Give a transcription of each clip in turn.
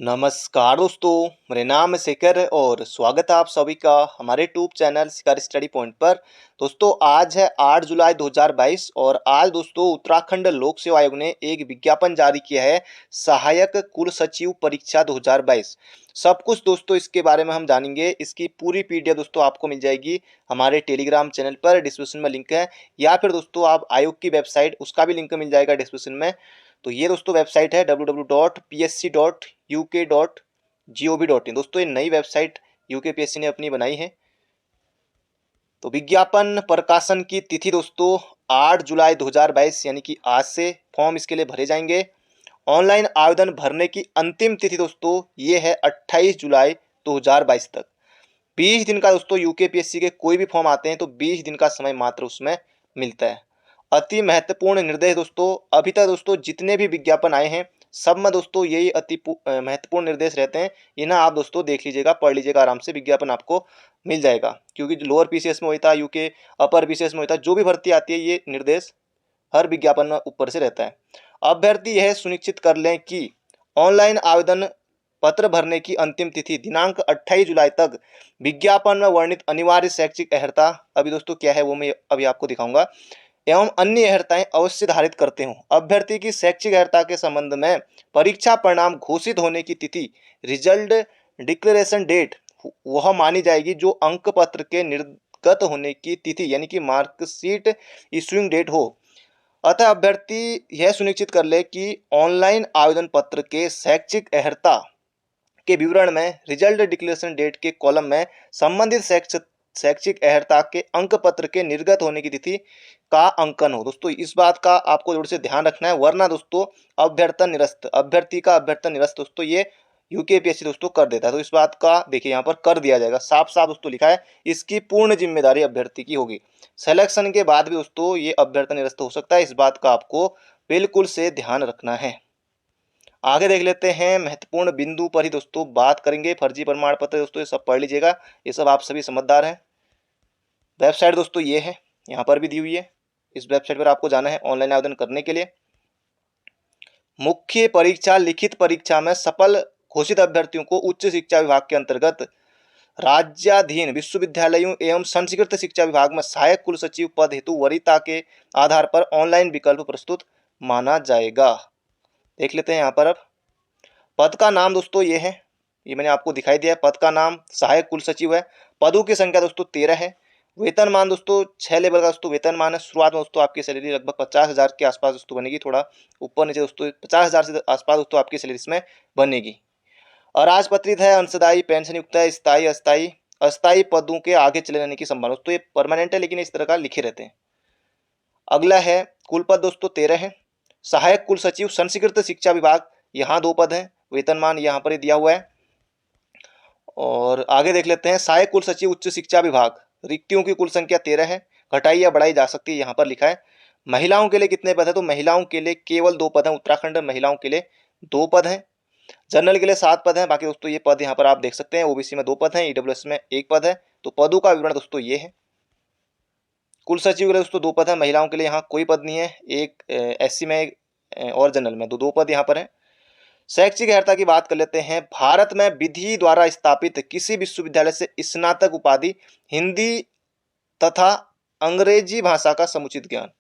नमस्कार दोस्तों, मेरे नाम है शेखर और स्वागत है आप सभी का हमारे यूट्यूब चैनल शिखर स्टडी पॉइंट पर। दोस्तों आज है 8 जुलाई 2022 और आज दोस्तों उत्तराखंड लोक सेवा आयोग ने एक विज्ञापन जारी किया है सहायक कुल सचिव परीक्षा 2022। सब कुछ दोस्तों इसके बारे में हम जानेंगे। इसकी पूरी पीडीएफ दोस्तों आपको मिल जाएगी हमारे टेलीग्राम चैनल पर, डिस्क्रिप्शन में लिंक है, या फिर दोस्तों आप आयोग की वेबसाइट उसका भी लिंक मिल जाएगा डिस्क्रिप्शन में। तो ये दोस्तों वेबसाइट है www.psc.uk.gov.in। दोस्तों ये नई वेबसाइट यूके पीएससी ने अपनी बनाई है। तो विज्ञापन प्रकाशन की तिथि दोस्तों 8 जुलाई 2022 यानी कि आज से फॉर्म इसके लिए भरे जाएंगे। ऑनलाइन आवेदन भरने की अंतिम तिथि दोस्तों ये है 28 जुलाई 2022 तक। 20 दिन का दोस्तों यूके पीएससी के कोई भी फॉर्म आते हैं तो 20 दिन का समय मात्र उसमें मिलता है। अति महत्वपूर्ण निर्देश दोस्तों, अभी तक दोस्तों जितने भी विज्ञापन आए हैं सब में दोस्तों यही महत्वपूर्ण निर्देश रहते हैं। ये ना आप दोस्तों देख लीजिएगा, पढ़ लीजिएगा आराम से, विज्ञापन आपको मिल जाएगा। क्योंकि लोअर पीसीएस में होता है यूके, अपर पीसीएस में होता है, जो भी भर्ती आती है ये निर्देश हर विज्ञापन में ऊपर से रहता है। अभ्यर्थी यह सुनिश्चित कर लें कि ऑनलाइन आवेदन पत्र भरने की अंतिम तिथि दिनांक 28 जुलाई तक विज्ञापन में वर्णित अनिवार्य शैक्षिक अर्हता, अभी दोस्तों क्या है वो मैं अभी आपको दिखाऊंगा, एवं अन्य अर्हताएं अवश्य धारित करते हो। अभ्यर्थी की शैक्षिक अर्हता के संबंध में परीक्षा परिणाम घोषित होने की तिथि, रिजल्ट डिक्लेरेशन डेट, वह मानी जाएगी जो अंक पत्र के निर्गत होने की तिथि यानी कि मार्कशीट इश्यूइंग डेट हो। अतः अभ्यर्थी यह सुनिश्चित कर ले कि ऑनलाइन आवेदन पत्र के शैक्षिक अर्हता के विवरण में रिजल्ट डिक्लेरेशन डेट के कॉलम में संबंधित शैक्षिक अर्हता के अंक पत्र के निर्गत होने की तिथि का अंकन हो। दोस्तों इस बात का आपको जोर से ध्यान रखना है, वरना दोस्तों अभ्यर्थी का अभ्यर्थन निरस्त दोस्तों ये यूकेपीएससी दोस्तों कर देता है। तो इस बात का देखिए यहाँ पर कर दिया जाएगा, साफ साफ दोस्तों लिखा है, इसकी पूर्ण जिम्मेदारी अभ्यर्थी की होगी। सिलेक्शन के बाद भी दोस्तों ये अभ्यर्थन निरस्त हो सकता है, इस बात का आपको बिल्कुल से ध्यान रखना है। आगे देख लेते हैं, महत्वपूर्ण बिंदु पर ही दोस्तों बात करेंगे। फर्जी प्रमाण पत्र दोस्तों ये सब पढ़ लीजिएगा, ये सब आप सभी समझदार हैं। वेबसाइट दोस्तों ये है, यहाँ पर भी दी हुई है, इस वेबसाइट पर आपको जाना है ऑनलाइन आवेदन करने के लिए। मुख्य परीक्षा लिखित परीक्षा में सफल घोषित अभ्यर्थियों को उच्च शिक्षा विभाग के अंतर्गत राज्याधीन विश्वविद्यालयों एवं संस्कृत शिक्षा विभाग में सहायक कुल सचिव पद हेतु वरीयता के आधार पर ऑनलाइन विकल्प प्रस्तुत माना जाएगा। देख लेते हैं यहाँ पर। अब पद का नाम दोस्तों ये है, ये मैंने आपको दिखाई दिया है, पद का नाम सहायक कुल सचिव है। पदों की संख्या दोस्तों 13 है। वेतनमान दोस्तों 6 लेवल का दोस्तों वेतनमान है। शुरुआत में दोस्तों आपकी सैलरी लगभग 50,000 के आसपास दोस्तों बनेगी, थोड़ा ऊपर नीचे दोस्तों 50,000 से आसपास दोस्तों आपकी सैलरी इसमें बनेगी। अराजपत्रित है, अंशदायी, पेंशन युक्त है, स्थायी अस्थायी। अस्थायी पदों के आगे चले जाने की संभावना दोस्तों, ये परमानेंट है लेकिन इस तरह का लिखे रहते हैं। अगला है कुल पद दोस्तों 13 है। सहायक कुल सचिव संस्कृत शिक्षा विभाग, यहाँ 2 पद हैं, वेतनमान यहाँ पर ही दिया हुआ है। और आगे देख लेते हैं, सहायक कुल सचिव उच्च शिक्षा विभाग, रिक्तियों की कुल संख्या 13 है, घटाई या बढ़ाई जा सकती है, यहाँ पर लिखा है। महिलाओं के लिए कितने पद है, तो महिलाओं के लिए केवल 2 पद हैं। उत्तराखंड महिलाओं के लिए 2 पद हैं। जनरल के लिए 7 पद हैं। बाकी दोस्तों ये पद यहाँ पर आप देख सकते हैं, ओबीसी में 2 पद हैं, ईडब्ल्यूएस में 1 पद है। तो पदों का विवरण दोस्तों ये है। कुल सचिव के लिए दोस्तों 2 पद है, महिलाओं के लिए यहाँ कोई पद नहीं है, एक एससी में और जनरल में 2 पद यहाँ पर है। शैक्षिक अर्हता की बात कर लेते हैं। भारत में विधि द्वारा स्थापित किसी विश्वविद्यालय से स्नातक उपाधि, हिंदी तथा अंग्रेजी भाषा का समुचित ज्ञान।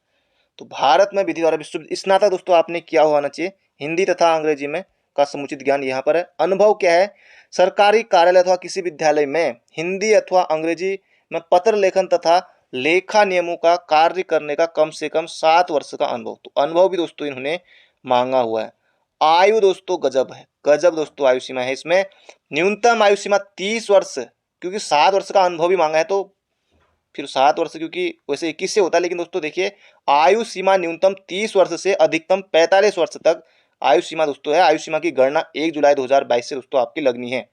तो भारत में विधि द्वारा विश्व स्नातक दोस्तों आपने किया होना चाहिए, हिंदी तथा अंग्रेजी में का समुचित ज्ञान यहाँ पर है। अनुभव क्या है, सरकारी कार्यालय अथवा किसी विद्यालय में हिंदी अथवा अंग्रेजी में पत्र लेखन तथा लेखा नियमों का कार्य करने का कम से कम 7 वर्ष का अनुभव। तो अनुभव भी दोस्तों इन्होंने मांगा हुआ है। आयु दोस्तों गजब है, गजब दोस्तों आयु सीमा है इसमें। न्यूनतम आयु सीमा 30 वर्ष, क्योंकि 7 वर्ष का अनुभव भी मांगा है तो फिर 7 वर्ष, क्योंकि वैसे 21 से होता है, लेकिन दोस्तों देखिए आयु सीमा न्यूनतम 30 वर्ष से अधिकतम 45 वर्ष तक आयु सीमा दोस्तों है। आयु सीमा की गणना 1 जुलाई 2022 से दोस्तों आपकी लगनी है।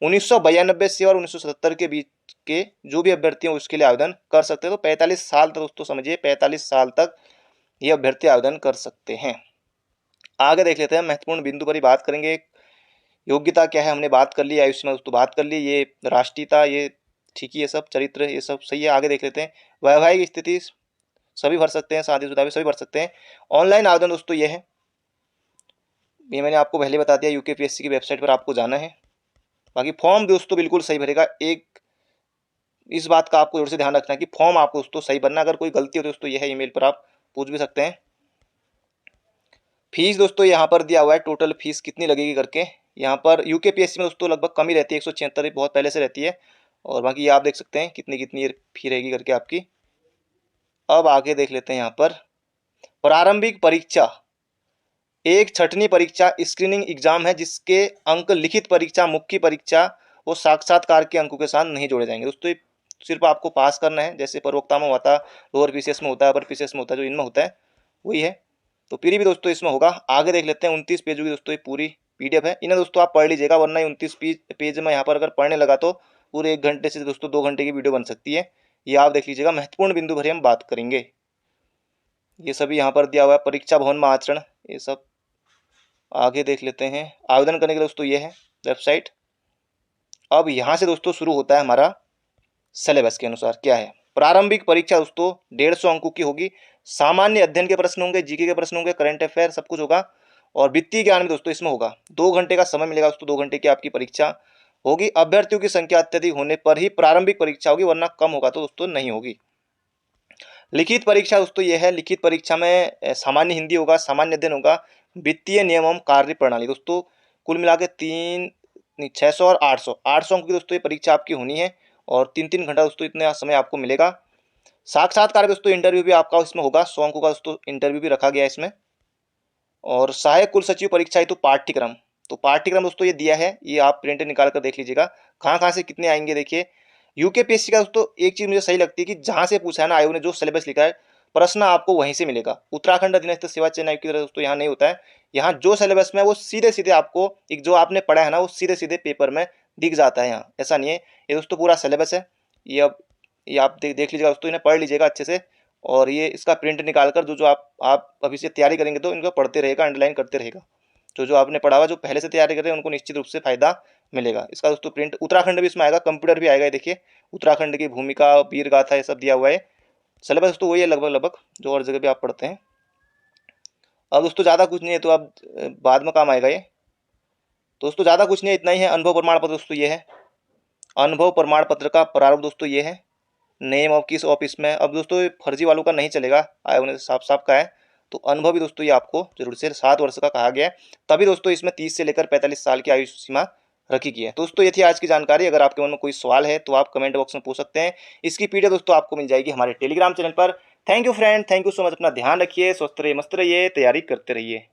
1992 से और 1977 के बीच के जो भी अभ्यर्थी हैं उसके लिए आवेदन कर सकते हैं। तो 45 साल तक दोस्तों समझिए, 45 साल तक ये अभ्यर्थी आवेदन कर सकते हैं। आगे देख लेते हैं, महत्वपूर्ण बिंदु पर ही बात करेंगे। योग्यता क्या है हमने बात कर ली, आयु सीमा दोस्तों बात कर ली, ये राष्ट्रीयता ये ठीक ही है, सब चरित्र ये सब सही है। आगे देख लेते हैं, वैवाहिक स्थिति सभी भर सकते हैं, शादीशुदा भी सभी भर सकते हैं। ऑनलाइन आवेदन दोस्तों ये है, ये मैंने आपको पहले बता दिया, यूकेपीएससी की वेबसाइट पर आपको जाना है। बाकी फॉर्म दोस्तों बिल्कुल सही भरेगा। एक इस बात का आपको जोर से ध्यान रखना है कि फॉर्म आपको दोस्तों सही भरना। अगर कोई गलती हो तो दोस्तों यह है, ईमेल पर आप पूछ भी सकते हैं। फीस दोस्तों यहाँ पर दिया हुआ है, टोटल फीस कितनी लगेगी करके। यहाँ पर यूकेपीएससी में दोस्तों लगभग कम ही रहती है, 176 बहुत पहले से रहती है। और बाकी ये आप देख सकते हैं कितनी कितनी फी रहेगी करके आपकी। अब आगे देख लेते हैं यहाँ पर प्रारंभिक परीक्षा एक छठवीं परीक्षा स्क्रीनिंग एग्जाम है, जिसके अंक लिखित परीक्षा, मुख्य परीक्षा और साक्षात्कार के अंकों के साथ नहीं जोड़े जाएंगे दोस्तों। ये सिर्फ आपको पास करना है, जैसे पूर्वोक्ता में होता है, लोअर पीसीएस में होता है, अपर पीसीएस में होता है, जो इनमें होता है वही है। तो प्री भी दोस्तों इसमें होगा। आगे देख लेते हैं 29 पेज की दोस्तों ये पूरी पीडीएफ है। इन्हें दोस्तों आप पढ़ लीजिएगा, वरना 29 पेज में यहाँ पर अगर पढ़ने लगा तो पूरे 1 घंटे से दोस्तों 2 घंटे की वीडियो बन सकती है। ये आप देख लीजिएगा, महत्वपूर्ण बिंदु भरे हम बात करेंगे। ये सभी यहाँ पर दिया हुआ है, परीक्षा भवन में आचरण, ये सब आगे देख लेते हैं। आवेदन करने के लिए दोस्तों ये है वेबसाइट। अब यहाँ से दोस्तों शुरू होता है हमारा सिलेबस के अनुसार क्या है। प्रारंभिक परीक्षा दोस्तों 150 अंकों की होगी। सामान्य अध्ययन के प्रश्न होंगे, जीके के प्रश्न होंगे, करंट अफेयर सब कुछ होगा। और वित्तीय ज्ञान में दोस्तों इसमें होगा 2 घंटे का समय मिलेगा दोस्तों, 2 घंटे की आपकी परीक्षा होगी। अभ्यर्थियों की संख्या अत्यधिक होने पर ही प्रारंभिक परीक्षा होगी, वरना कम होगा तो दोस्तों नहीं होगी। लिखित परीक्षा दोस्तों ये है, लिखित परीक्षा में सामान्य हिंदी होगा, सामान्य अध्ययन होगा, वित्तीय नियम एवं कार्य प्रणाली दोस्तों। कुल मिला के 600 और 800 अंक की दोस्तों ये परीक्षा आपकी होनी है। और 3-3 घंटा दोस्तों इतना समय आपको मिलेगा। साक्षात्कार दोस्तों इंटरव्यू भी आपका इसमें होगा, 100 अंकों का दोस्तों इंटरव्यू भी रखा गया है इसमें। और सहायक कुल सचिव परीक्षा हेतु पाठ्यक्रम, तो पाठ्यक्रम दोस्तों ये दिया है, ये आप प्रिंट निकाल कर देख लीजिएगा कहाँ कहाँ से कितने आएंगे। देखिए यूकेपीएससी का दोस्तों एक चीज़ मुझे सही लगती है कि जहाँ से पूछा है ना आयोग ने, जो सिलेबस लिखा है, प्रश्न आपको वहीं से मिलेगा। उत्तराखंड अधीनस्थ सेवा चयन आयोग की तरह दोस्तों यहाँ नहीं होता है। यहाँ जो सिलेबस में है वो सीधे सीधे आपको, एक जो आपने पढ़ा है ना वो सीधे सीधे पेपर में दिख जाता है। यहाँ ऐसा नहीं है, ये दोस्तों पूरा सिलेबस है। ये अब ये आप देख लीजिएगा दोस्तों, इन्हें पढ़ लीजिएगा अच्छे से। और ये इसका प्रिंट निकाल कर जो जो आप अभी से तैयारी करेंगे तो इनको पढ़ते रहेगा, अंडरलाइन करते रहेगा। जो जो आपने पढ़ा हुआ, जो पहले से तैयारी कर रहे हैं उनको निश्चित रूप से फायदा मिलेगा। इसका दोस्तों प्रिंट उत्तराखंड भी इसमें आएगा, कंप्यूटर भी आएगा। देखिए उत्तराखंड की भूमिका, वीर गाथा, ये सब दिया हुआ है। सिलेबस दोस्तों वही है लगभग लगभग जो और जगह पे आप पढ़ते हैं। अब दोस्तों ज़्यादा कुछ नहीं है, तो अब बाद में काम आएगा ये। दोस्तों ज़्यादा कुछ नहीं है, इतना ही है। अनुभव प्रमाण पत्र दोस्तों ये है, अनुभव प्रमाण पत्र का प्रारूप दोस्तों ये है। नेम ऑफ किस ऑफिस में, अब दोस्तों ये फर्जी वालों का नहीं चलेगा, आयोग ने साफ साफ कहा है। तो अनुभव भी दोस्तों ये आपको जरूर से 7 वर्ष का कहा गया है। तभी दोस्तों इसमें 30 से लेकर 45 साल की आयु सीमा रखी गई है। दोस्तों ये थी आज की जानकारी। अगर आपके मन में कोई सवाल है तो आप कमेंट बॉक्स में पूछ सकते हैं। इसकी पीडीएफ दोस्तों आपको मिल जाएगी हमारे टेलीग्राम चैनल पर। Thank you friend, thank you so much. अपना ध्यान रखिए, स्वस्थ रहिए, मस्त रहिए, तैयारी करते रहिए।